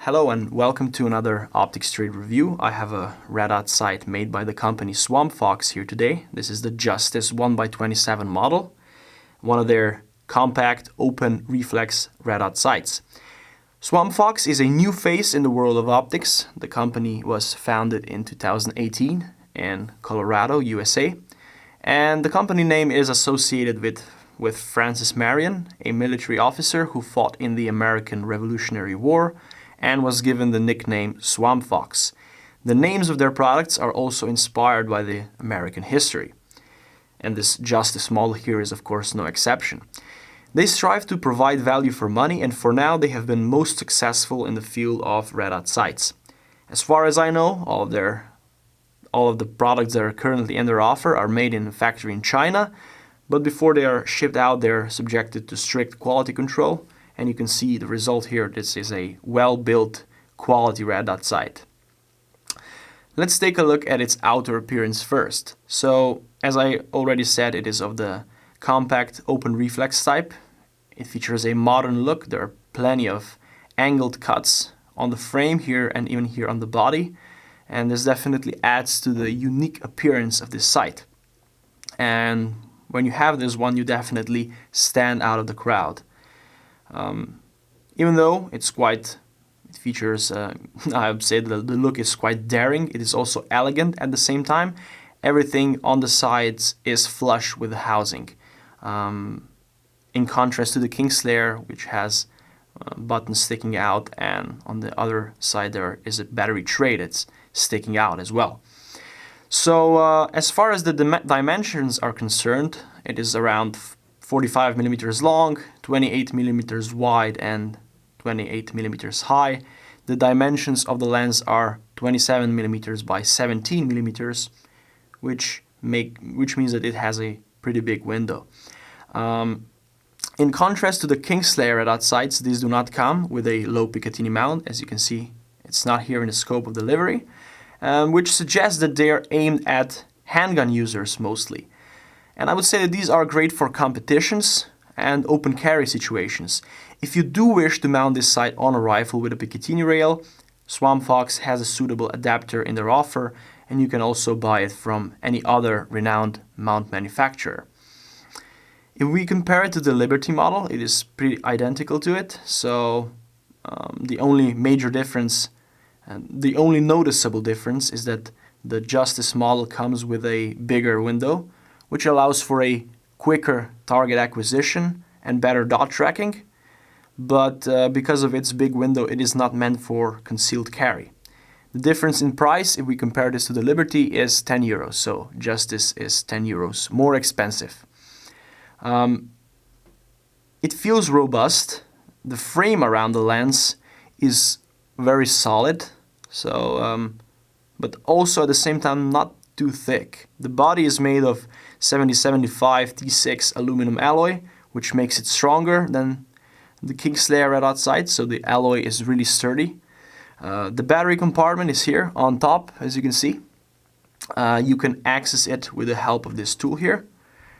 Hello and welcome to another optics trade review. I have a red dot sight made by the company Swampfox here today. This is the Justice 1x27 model, one of their compact open reflex red dot sights. Swampfox is a new face in the world of optics. The company was founded in 2018 in Colorado, USA, and the company name is associated with Francis Marion, a military officer who fought in the American Revolutionary War and was given the nickname Swampfox. The names of their products are also inspired by the American history. And this Justice model here is of course no exception. They strive to provide value for money, and for now they have been most successful in the field of red dot sights. As far as I know, all of the products that are currently in their offer are made in a factory in China, but before they are shipped out they're subjected to strict quality control. And you can see the result here. This is a well-built quality red dot sight. Let's take a look at its outer appearance first. So, as I already said, it is of the compact open reflex type. It features a modern look. There are plenty of angled cuts on the frame here and even here on the body. And this definitely adds to the unique appearance of this sight. And when you have this one, you definitely stand out of the crowd. Even though it features, I would say the look is quite daring, it is also elegant at the same time. Everything on the sides is flush with the housing. In contrast to the Kingslayer, which has buttons sticking out, and on the other side there is a battery tray that's sticking out as well. So as far as the dimensions are concerned, it is around 45 millimeters long, 28 millimeters wide, and 28 millimeters high. The dimensions of the lens are 27 millimeters by 17 millimeters, which means that it has a pretty big window. In contrast to the Kingslayer red dot sights, these do not come with a low Picatinny mount. As you can see, it's not here in the scope of delivery, which suggests that they are aimed at handgun users mostly. And I would say that these are great for competitions and open carry situations. If you do wish to mount this sight on a rifle with a Picatinny rail, Swampfox has a suitable adapter in their offer, and you can also buy it from any other renowned mount manufacturer. If we compare it to the Liberty model, it is pretty identical to it. So the only major difference, the only noticeable difference, is that the Justice model comes with a bigger window, which allows for a quicker target acquisition and better dot tracking, but because of its big window, it is not meant for concealed carry. The difference in price, if we compare this to the Liberty, is 10 euros, so Justice is 10 euros more expensive. It feels robust. The frame around the lens is very solid, so but also at the same time not too thick. The body is made of 7075 T6 aluminum alloy, which makes it stronger than the Kingslayer red dot sight, so the alloy is really sturdy. The battery compartment is here on top, as you can see. You can access it with the help of this tool here.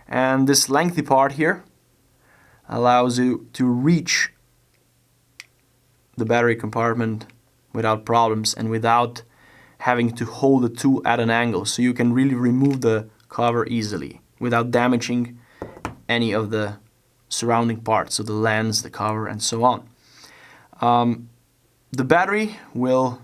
And this lengthy part here allows you to reach the battery compartment without problems and without having to hold the tool at an angle, so you can really remove the cover easily without damaging any of the surrounding parts, so the lens, the cover, and so on. The battery will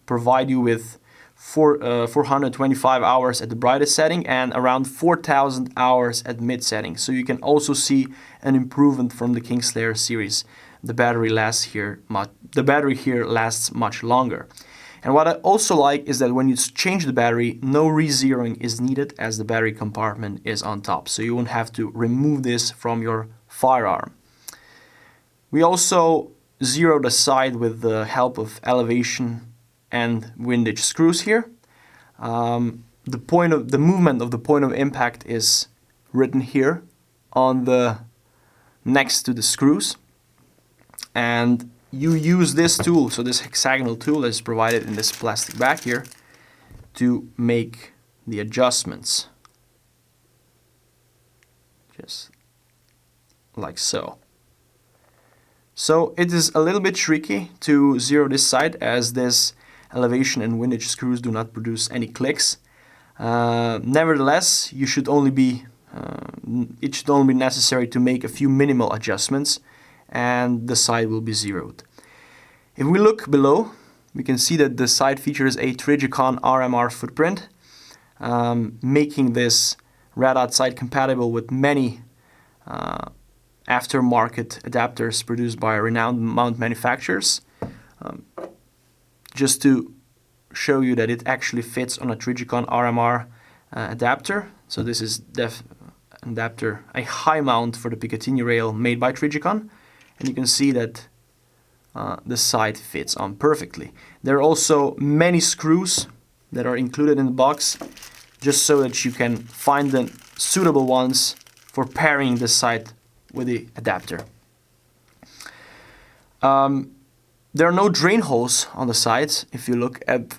provide you with 425 hours at the brightest setting and around 4,000 hours at mid setting, so you can also see an improvement from the Kingslayer series. The battery here lasts much longer. And what I also like is that when you change the battery, no re-zeroing is needed, as the battery compartment is on top, so you won't have to remove this from your firearm. We also zeroed the sight with the help of elevation and windage screws here. The movement of the point of impact is written here on the next to the screws, and you use this tool, so this hexagonal tool is provided in this plastic bag here, to make the adjustments, just like so. So it is a little bit tricky to zero this side, as this elevation and windage screws do not produce any clicks. Nevertheless, it should only be necessary to make a few minimal adjustments and the side will be zeroed. If we look below, we can see that the side features a Trijicon Rmr Footprint, making this red dot side compatible with many aftermarket adapters produced by renowned mount manufacturers. Just to show you that it actually fits on a Trijicon Rmr adapter. So this is adapter, a high mount for the Picatinny rail made by Trijicon, and you can see that the side fits on perfectly. There are also many screws that are included in the box, just so that you can find the suitable ones for pairing the side with the adapter. There are no drain holes on the sides. If you look at,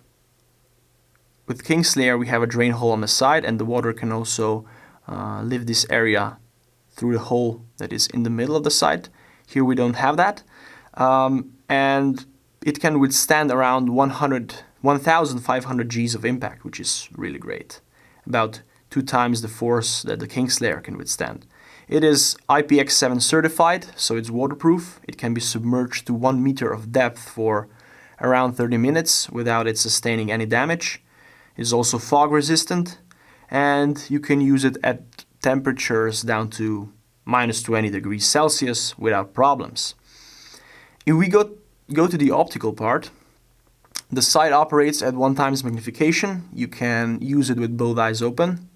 with Kingslayer, we have a drain hole on the side, and the water can also leave this area through the hole that is in the middle of the side. Here we don't have that. And it can withstand around 1,500 Gs of impact, which is really great. About 2 times the force that the Kingslayer can withstand. It is IPX7 certified, so it's waterproof. It can be submerged to 1 meter of depth for around 30 minutes without it sustaining any damage. It is also fog resistant, and you can use it at temperatures down to -20 degrees Celsius without problems. If we go to the optical part, the side operates at 1 times magnification. You can use it with both eyes open.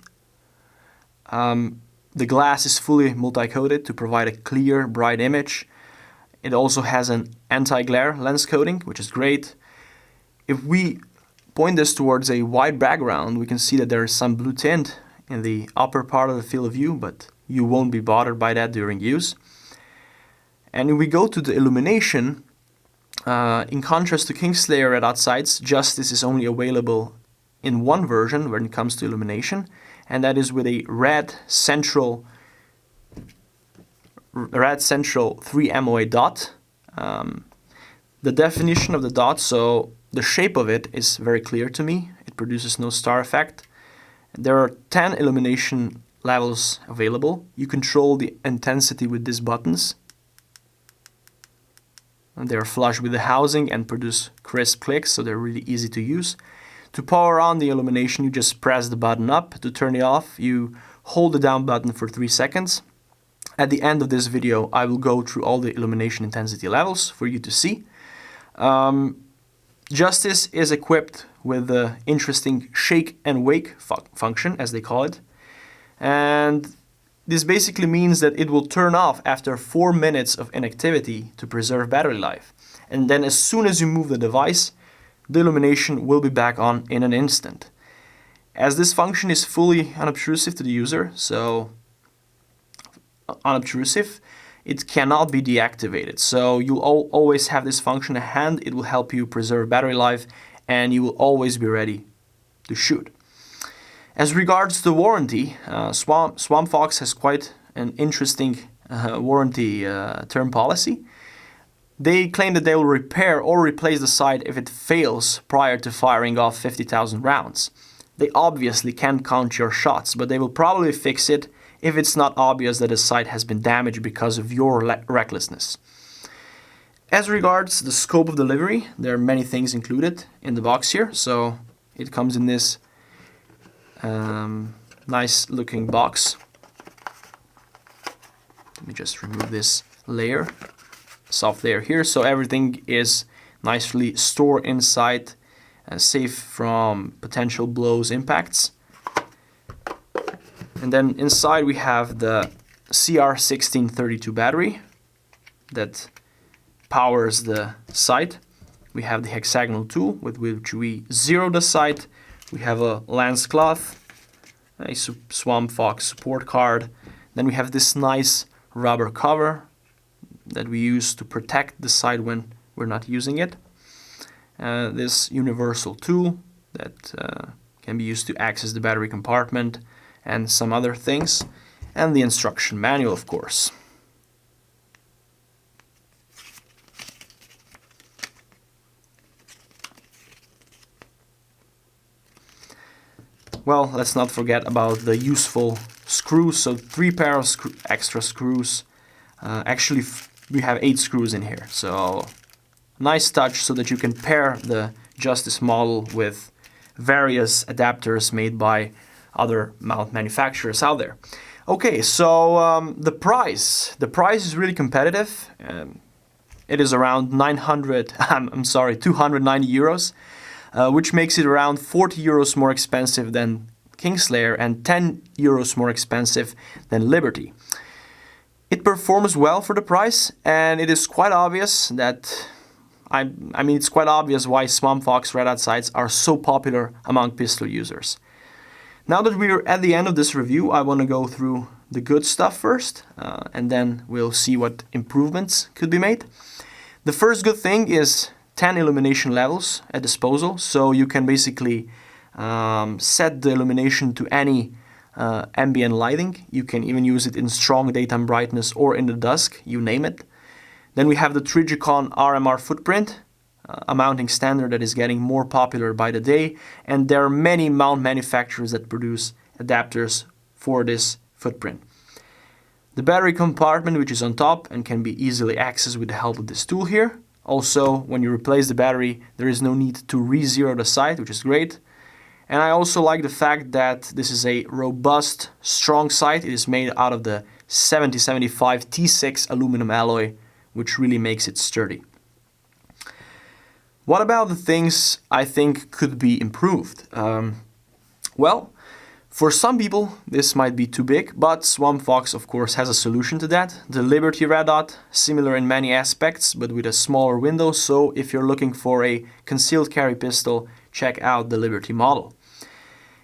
The glass is fully multi-coated to provide a clear, bright image. It also has an anti-glare lens coating, which is great. If we point this towards a white background, we can see that there is some blue tint in the upper part of the field of view, but you won't be bothered by that during use. And if we go to the illumination, in contrast to Kingslayer red dot sights, Justice is only available in one version when it comes to illumination, and that is with a red central 3 MOA dot. The definition of the dot, so the shape of it, is very clear to me. It produces no star effect. There are 10 illumination levels available. You control the intensity with these buttons. And they're flush with the housing and produce crisp clicks, so they're really easy to use. To power on the illumination, you just press the button up. To turn it off, you hold the down button for 3 seconds. At the end of this video, I will go through all the illumination intensity levels for you to see. Justice is equipped with the interesting shake and wake function, as they call it. And this basically means that it will turn off after 4 minutes of inactivity to preserve battery life. And then as soon as you move the device, the illumination will be back on in an instant. As this function is fully unobtrusive to the user, so unobtrusive, it cannot be deactivated. So you'll always have this function at hand. It will help you preserve battery life, and you will always be ready to shoot. As regards the warranty, Swampfox has quite an interesting warranty term policy. They claim that they will repair or replace the sight if it fails prior to firing off 50,000 rounds. They obviously can't count your shots, but they will probably fix it if it's not obvious that the sight has been damaged because of your recklessness. As regards the scope of delivery, there are many things included in the box here. So it comes in this nice looking box. Let me just remove this layer, soft layer here, so everything is nicely stored inside, safe from potential blows, impacts. And then inside we have the CR1632 battery that powers the sight. We have the hexagonal tool with which we zero the sight. We have a lens cloth, a Swampfox support card. Then we have this nice rubber cover that we use to protect the sight when we're not using it. This universal tool that can be used to access the battery compartment and some other things. And the instruction manual, of course. well, let's not forget about the useful screws. So 3 pair of extra screws. Actually, we have 8 screws in here. So nice touch so that you can pair the Justice model with various adapters made by other mount manufacturers out there. Okay, so the price is really competitive. It is around 290 euros, which makes it around 40 euros more expensive than Kingslayer and 10 euros more expensive than Liberty. It performs well for the price, and it is quite obvious that it's quite obvious why Swampfox red dot sights are so popular among pistol users. Now that we're at the end of this review, I want to go through the good stuff first, and then we'll see what improvements could be made. The first good thing is 10 illumination levels at disposal, so you can basically set the illumination to any ambient lighting. You can even use it in strong daytime brightness or in the dusk, you name it. Then we have the Trijicon Rmr Footprint, a mounting standard that is getting more popular by the day, and there are many mount manufacturers that produce adapters for this footprint. The battery compartment, which is on top and can be easily accessed with the help of this tool here. Also, when you replace the battery, there is no need to re-zero the sight, which is great. And I also like the fact that this is a robust, strong sight. It is made out of the 7075 T6 aluminum alloy, which really makes it sturdy. What about the things I think could be improved? Well, for some people this might be too big, but Swampfox of course has a solution to that. The Liberty red dot, similar in many aspects, but with a smaller window, so if you're looking for a concealed carry pistol, check out the Liberty model.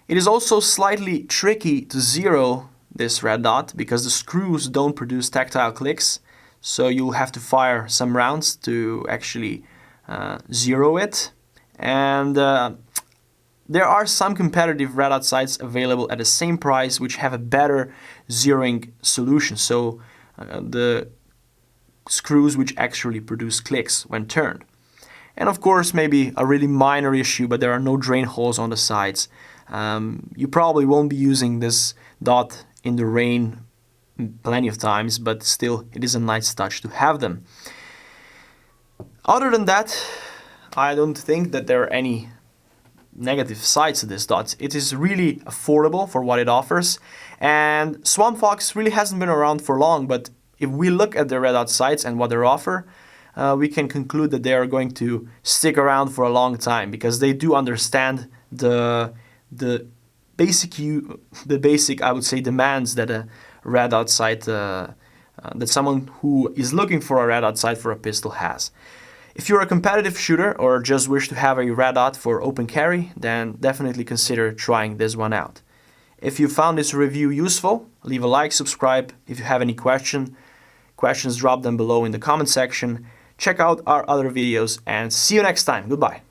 It is also slightly tricky to zero this red dot because the screws don't produce tactile clicks, so you'll have to fire some rounds to actually zero it. And there are some competitive red dot sights available at the same price which have a better zeroing solution, so the screws which actually produce clicks when turned. And of course, maybe a really minor issue, but there are no drain holes on the sides. You probably won't be using this dot in the rain plenty of times, but still it is a nice touch to have them. Other than that, I don't think that there are any negative sides to this dot. It is really affordable for what it offers, and Swampfox really hasn't been around for long, but if we look at the red dot sights and what they offer, we can conclude that they are going to stick around for a long time because they do understand the basic I would say demands that a red dot sight that someone who is looking for a red dot sight for a pistol has. If you're a competitive shooter or just wish to have a red dot for open carry, then definitely consider trying this one out. If you found this review useful, leave a like, subscribe. If you have any questions, drop them below in the comment section. Check out our other videos and see you next time. Goodbye.